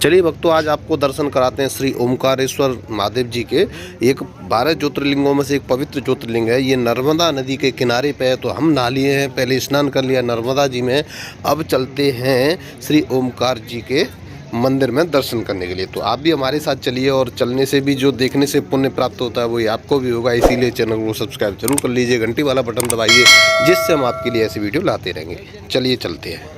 चलिए भक्तों, आज आपको दर्शन कराते हैं श्री ओमकारेश्वर महादेव जी के। एक 12 ज्योतिर्लिंगों में से एक पवित्र ज्योतिर्लिंग है। ये नर्मदा नदी के किनारे पे है। तो हम नहा लिए हैं, पहले स्नान कर लिया नर्मदा जी में। अब चलते हैं श्री ओमकार जी के मंदिर में दर्शन करने के लिए। तो आप भी हमारे साथ चलिए, और चलने से भी जो देखने से पुण्य प्राप्त होता है वही आपको भी होगा। इसीलिए चैनल को सब्सक्राइब जरूर कर लीजिए, घंटी वाला बटन दबाइए, जिससे हम आपके लिए ऐसी वीडियो लाते रहेंगे। चलिए चलते हैं।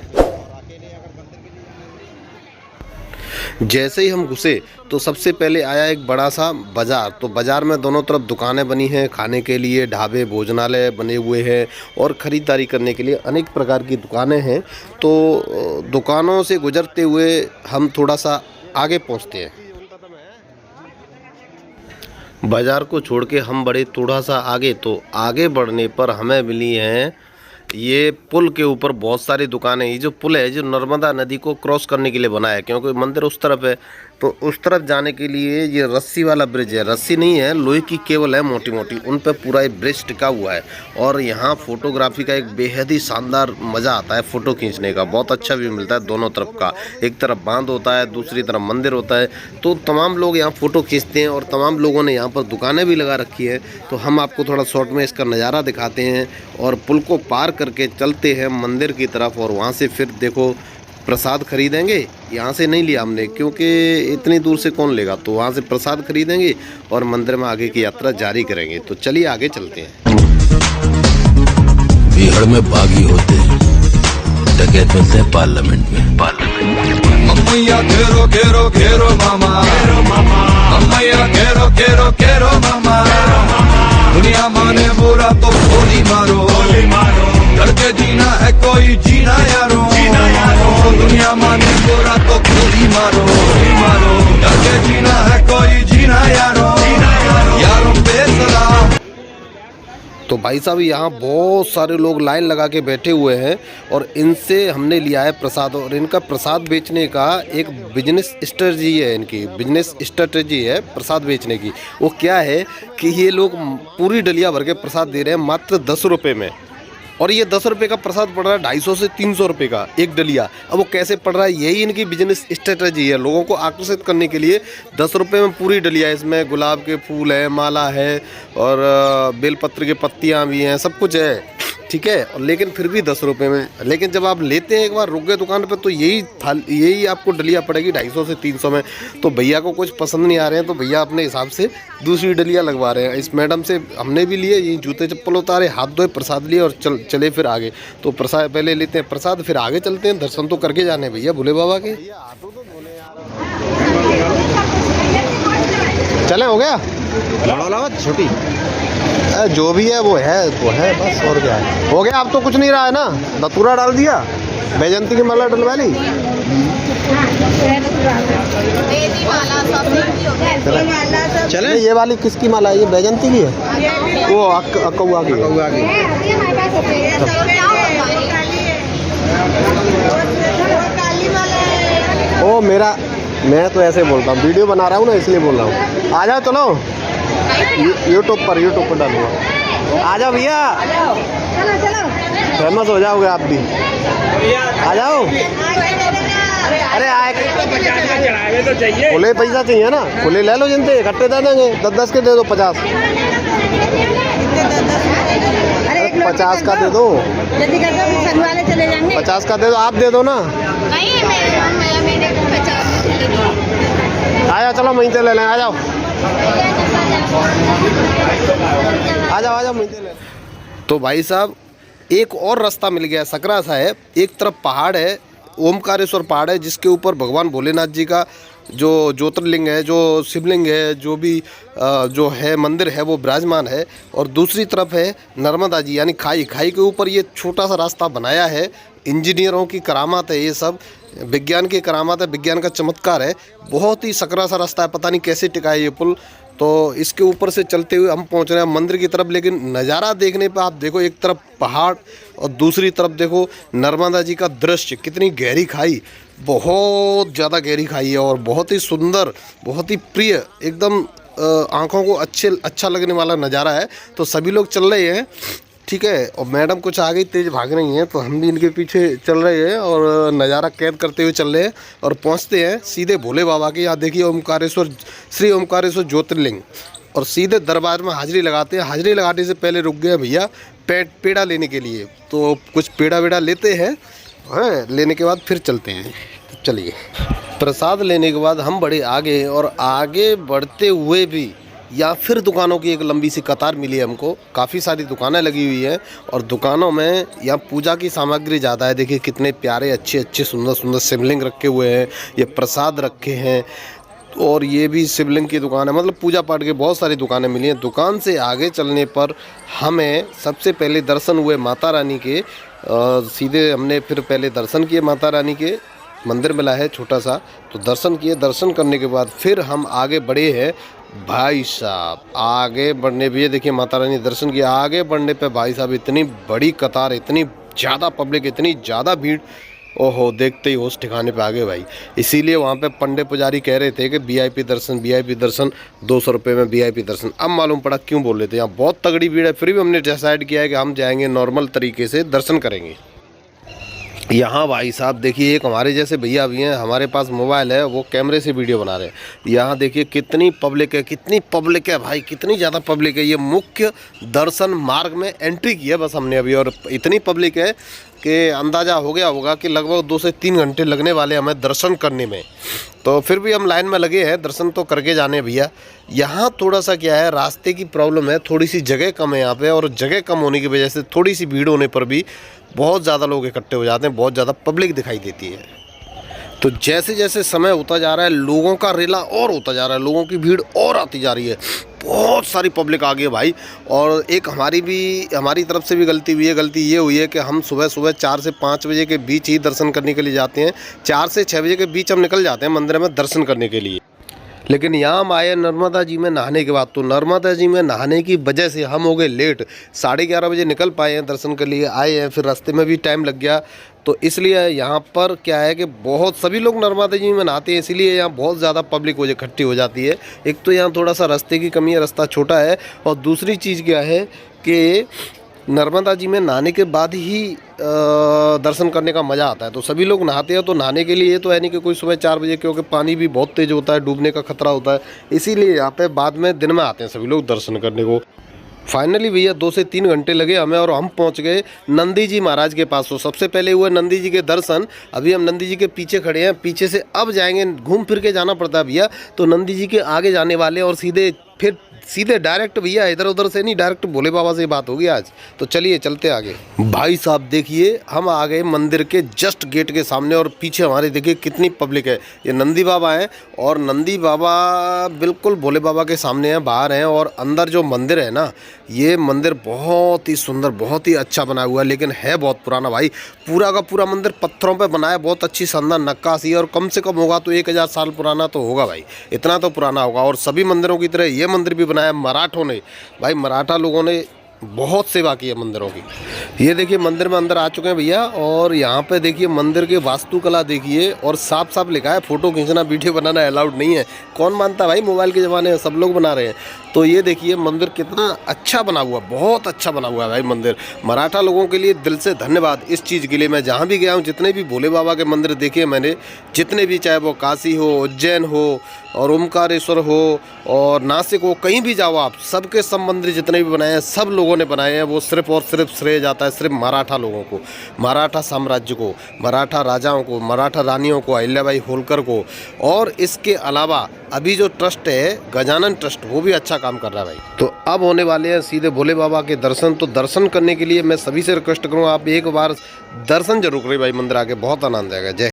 जैसे ही हम घुसे तो सबसे पहले आया एक बड़ा सा बाज़ार। तो बाज़ार में दोनों तरफ दुकानें बनी हैं, खाने के लिए ढाबे भोजनालय बने हुए हैं, और ख़रीदारी करने के लिए अनेक प्रकार की दुकानें हैं। तो दुकानों से गुजरते हुए हम थोड़ा सा आगे पहुंचते हैं। बाज़ार को छोड़ के हम बढ़े थोड़ा सा आगे। तो आगे बढ़ने पर हमें मिली हैं ये पुल के ऊपर बहुत सारी दुकानें। ये जो पुल है जो नर्मदा नदी को क्रॉस करने के लिए बना है, क्योंकि मंदिर उस तरफ है। तो उस तरफ जाने के लिए ये रस्सी वाला ब्रिज है। रस्सी नहीं है, लोहे की केबल है मोटी मोटी, उन पर पूरा ये ब्रिज टिका हुआ है। और यहाँ फोटोग्राफी का एक बेहद ही शानदार मज़ा आता है फ़ोटो खींचने का। बहुत अच्छा व्यू मिलता है दोनों तरफ का। एक तरफ बांध होता है, दूसरी तरफ मंदिर होता है। तो तमाम लोग यहाँ फ़ोटो खींचते हैं, और तमाम लोगों ने यहाँ पर दुकानें भी लगा रखी है। तो हम आपको थोड़ा शॉर्ट में इसका नज़ारा दिखाते हैं, और पुल को पार करके चलते हैं मंदिर की तरफ। और वहाँ से फिर देखो प्रसाद खरीदेंगे। यहाँ से नहीं लिया हमने, क्योंकि इतनी दूर से कौन लेगा। तो वहाँ से प्रसाद खरीदेंगे और मंदिर में आगे की यात्रा जारी करेंगे। तो चलिए आगे चलते हैं। बिहार में बागी होते हैं, डकैत मिलते हैं पार्लियामेंट में। मम्मैया घेरो घेरो घेरो मामा, मम्मैया घेरो घेरो घेरो मामा। दुनिया माने बुरा तो गोली मारो, करके जीना है कोई जीना यारो। दुनिया माने बुरा तो गोली मारो, करके जीना है कोई जीना यारो। यारों बेसरा। तो भाई साहब, यहाँ बहुत सारे लोग लाइन लगा के बैठे हुए हैं, और इनसे हमने लिया है प्रसाद। और इनका प्रसाद बेचने का एक बिजनेस स्ट्रेटजी है, इनकी बिजनेस स्ट्रेटजी है प्रसाद बेचने की। वो क्या है कि ये लोग पूरी डलिया भर के प्रसाद दे रहे हैं मात्र 10 रुपये में। और ये 10 रुपये का प्रसाद पड़ रहा है 250 से 300 रुपये का एक डलिया। अब वो कैसे पड़ रहा है, यही इनकी बिजनेस स्ट्रेटजी है। लोगों को आकर्षित करने के लिए 10 रुपये में पूरी डलिया। इसमें गुलाब के फूल है, माला है, और बेलपत्र की पत्तियां भी हैं, सब कुछ है, ठीक है। और लेकिन फिर भी 10 रुपये में। लेकिन जब आप लेते हैं एक बार रुक गए दुकान पर, तो यही आपको डलिया पड़ेगी 250 से 300 में। तो भैया को कुछ पसंद नहीं आ रहे हैं, तो भैया अपने हिसाब से दूसरी डलिया लगवा रहे हैं। इस मैडम से हमने भी लिए, ये जूते चप्पल उतारे, हाथ धोए, प्रसाद लिए, और चले फिर आगे। तो प्रसाद पहले लेते हैं प्रसाद, फिर आगे चलते हैं। दर्शन तो करके जाने भैया भोले बाबा के। चले, हो गया छोटी जो भी है वो है बस, और क्या है। हो गया, अब तो कुछ नहीं रहा है ना। धतूरा डाल दिया, बैजंती की माला डलवा ली। चले, ये वाली किसकी माला है? ये बैजंती की है, वो अकौआ की। ओ मेरा, मैं तो ऐसे बोलता हूँ, वीडियो बना रहा हूँ ना, इसलिए बोल रहा हूँ। आ जाओ, चलो यूट्यूब पर डालूंगा। आ जाओ भैया, फेमस हो जाओगे आप भी। आ जाओ। अरे आए तो चाहिए, खुले पैसा चाहिए ना, खुले ले लो, जिनते इकट्ठे दे देंगे। 10-10 के दे दो, 50। 50 का दे दो, 50 का दे दो, आप दे दो ना। आ जाओ, चलो महीने ले लें। आ जाओ आ जाओ महीने ले। तो भाई साहब, एक और रास्ता मिल गया, सकरा सा है। एक तरफ पहाड़ है, ओमकारेश्वर पहाड़ है, जिसके ऊपर भगवान भोलेनाथ जी का जो ज्योतिर्लिंग है, जो शिवलिंग है, जो भी जो है मंदिर है, वो विराजमान है। और दूसरी तरफ है नर्मदा जी, यानी खाई के ऊपर ये छोटा सा रास्ता बनाया है। इंजीनियरों की करामात है ये सब, विज्ञान की करामात है, विज्ञान का चमत्कार है। बहुत ही सकरा सा रास्ता है, पता नहीं कैसे टिका है ये पुल। तो इसके ऊपर से चलते हुए हम पहुंच रहे हैं मंदिर की तरफ। लेकिन नज़ारा देखने पे आप देखो, एक तरफ पहाड़ और दूसरी तरफ देखो नर्मदा जी का दृश्य। कितनी गहरी खाई, बहुत ज़्यादा गहरी खाई है, और बहुत ही सुंदर, बहुत ही प्रिय, एकदम आँखों को अच्छा लगने वाला नज़ारा है। तो सभी लोग चल रहे हैं, ठीक है। और मैडम कुछ आगे तेज भाग रही हैं, तो हम भी इनके पीछे चल रहे हैं और नज़ारा कैद करते हुए चल रहे हैं और पहुंचते हैं सीधे भोले बाबा के। यहाँ देखिए ओमकारेश्वर, श्री ओमकारेश्वर ज्योतिर्लिंग, और सीधे दरबार में हाजिरी लगाते हैं। हाजिरी लगाने से पहले रुक गए भैया पेड़ा लेने के लिए, तो कुछ पेड़ा वेड़ा लेते हैं, लेने के बाद फिर चलते हैं। तो चलिए, प्रसाद लेने के बाद हम बढ़े आगे, और आगे बढ़ते हुए भी या फिर दुकानों की एक लंबी सी कतार मिली है हमको। काफ़ी सारी दुकानें लगी हुई हैं और दुकानों में यहाँ पूजा की सामग्री ज़्यादा है। देखिए कितने प्यारे अच्छे अच्छे सुंदर सुंदर शिवलिंग रखे हुए हैं, ये प्रसाद रखे हैं, और ये भी शिवलिंग की दुकान है। मतलब पूजा पाठ की बहुत सारी दुकानें मिली हैं। दुकान से आगे चलने पर हमें सबसे पहले दर्शन हुए माता रानी के। सीधे हमने फिर पहले दर्शन किए माता रानी के, मंदिर मिला है छोटा सा, तो दर्शन किए। दर्शन करने के बाद फिर हम आगे बढ़े हैं भाई साहब। आगे बढ़ने भी, ये देखिए माता रानी दर्शन किया, आगे बढ़ने पे भाई साहब इतनी बड़ी कतार, इतनी ज़्यादा पब्लिक, इतनी ज़्यादा भीड़, ओहो देखते ही होश ठिकाने पे आ गए भाई। इसीलिए वहाँ पे पंडे पुजारी कह रहे थे कि वीआईपी दर्शन 200 रुपये में वीआईपी दर्शन। अब मालूम पड़ा क्यों बोल रहे थे। यहाँ बहुत तगड़ी भीड़ है, फिर भी हमने डिसाइड किया है कि हम जाएंगे नॉर्मल तरीके से दर्शन करेंगे। यहाँ भाई साहब देखिए, एक हमारे जैसे भैया भी हैं, हमारे पास मोबाइल है, वो कैमरे से वीडियो बना रहे हैं। यहाँ देखिए कितनी पब्लिक है, कितनी पब्लिक है भाई, कितनी ज़्यादा पब्लिक है। ये मुख्य दर्शन मार्ग में एंट्री की है बस हमने अभी, और इतनी पब्लिक है कि अंदाज़ा हो गया होगा कि लगभग 2 से 3 घंटे लगने वाले हमें दर्शन करने में। तो फिर भी हम लाइन में लगे हैं, दर्शन तो करके जाने भैया। यहाँ थोड़ा सा क्या है, रास्ते की प्रॉब्लम है, थोड़ी सी जगह कम है यहाँ पे, और जगह कम होने की वजह से थोड़ी सी भीड़ होने पर भी बहुत ज़्यादा लोग इकट्ठे हो जाते हैं, बहुत ज़्यादा पब्लिक दिखाई देती है। तो जैसे जैसे समय होता जा रहा है, लोगों का रेला और होता जा रहा है, लोगों की भीड़ और आती जा रही है, बहुत सारी पब्लिक आ गई है भाई। और एक हमारी तरफ से भी गलती हुई है। गलती ये हुई है कि हम सुबह 4 से 5 बजे के बीच ही दर्शन करने के लिए जाते हैं। 4 से 6 बजे के बीच हम निकल जाते हैं मंदिर में दर्शन करने के लिए। लेकिन यहाँ हम आए नर्मदा जी में नहाने के बाद, तो नर्मदा जी में नहाने की वजह से हम हो गए लेट। 11:30 बजे निकल पाए हैं दर्शन के लिए, आए हैं, फिर रास्ते में भी टाइम लग गया। तो इसलिए यहाँ पर क्या है कि बहुत सभी लोग नर्मदा जी में नहाते हैं, इसीलिए यहाँ बहुत ज़्यादा पब्लिक इकट्ठी हो जाती है। एक तो यहाँ थोड़ा सा रास्ते की कमी है, रास्ता छोटा है, और दूसरी चीज़ क्या है कि नर्मदा जी में नहाने के बाद ही दर्शन करने का मज़ा आता है। तो सभी लोग नहाते हैं, तो नहाने के लिए तो है नहीं कि कोई सुबह 4 बजे, क्योंकि पानी भी बहुत तेज़ होता है, डूबने का खतरा होता है, इसीलिए यहाँ पे बाद में दिन में आते हैं सभी लोग दर्शन करने को। फाइनली भैया 2 से 3 घंटे लगे हमें, और हम पहुंच गए नंदी जी महाराज के पास। तो सबसे पहले हुए नंदी जी के दर्शन। अभी हम नंदी जी के पीछे खड़े हैं, पीछे से अब जाएंगे, घूम फिर के जाना पड़ता है भैया। तो नंदी जी के आगे जाने वाले, और सीधे डायरेक्ट भैया, इधर उधर से नहीं, डायरेक्ट भोले बाबा से बात होगी आज। तो चलिए चलते आगे। भाई साहब देखिए, हम आ गए मंदिर के जस्ट गेट के सामने, और पीछे हमारे देखिए कितनी पब्लिक है। ये नंदी बाबा हैं, और नंदी बाबा बिल्कुल भोले बाबा के सामने हैं, बाहर हैं। और अंदर जो मंदिर है ना, ये मंदिर बहुत ही सुंदर, बहुत ही अच्छा बना हुआ है, लेकिन है बहुत पुराना भाई। पूरा का पूरा मंदिर पत्थरों पर बना है, बहुत अच्छी शानदार नक्काशी, और कम से कम होगा तो 1000 साल पुराना तो होगा भाई, इतना तो पुराना होगा। और सभी मंदिरों की तरह ये मंदिर भी बनाया मराठों ने भाई, मराठा लोगों ने बहुत सेवा की है मंदिरों की। ये देखिए मंदिर में अंदर आ चुके हैं भैया, और यहाँ पे देखिए मंदिर के वास्तुकला देखिए, और साफ साफ लिखा है फ़ोटो खींचना वीडियो बनाना अलाउड नहीं है। कौन मानता भाई, मोबाइल के ज़माने में सब लोग बना रहे हैं। तो ये देखिए मंदिर कितना अच्छा बना हुआ, बहुत अच्छा बना हुआ है भाई मंदिर। मराठा लोगों के लिए दिल से धन्यवाद इस चीज़ के लिए। मैं जहाँ भी गया हूँ, जितने भी भोले बाबा के मंदिर देखे मैंने, जितने भी, चाहे वो काशी हो, उज्जैन हो, और ओमकारेश्वर हो, और नासिक हो, कहीं भी जाओ आप, सबके सब मंदिर जितने भी बनाए हैं सब लोगों ने बनाए हैं। वो सिर्फ और सिर्फ श्रेय जाता है सिर्फ मराठा लोगों को, मराठा साम्राज्य को, मराठा राजाओं को, मराठा रानियों को, अहिल्याबाई होलकर को। और इसके अलावा अभी जो ट्रस्ट है गजानन ट्रस्ट, वो भी अच्छा काम कर रहा है भाई। तो अब होने वाले हैं सीधे भोले बाबा के दर्शन। तो दर्शन करने के लिए मैं सभी से रिक्वेस्ट करूँगा, आप एक बार दर्शन जरूर करें भाई मंदिर आके, बहुत आनंद आएगा। जय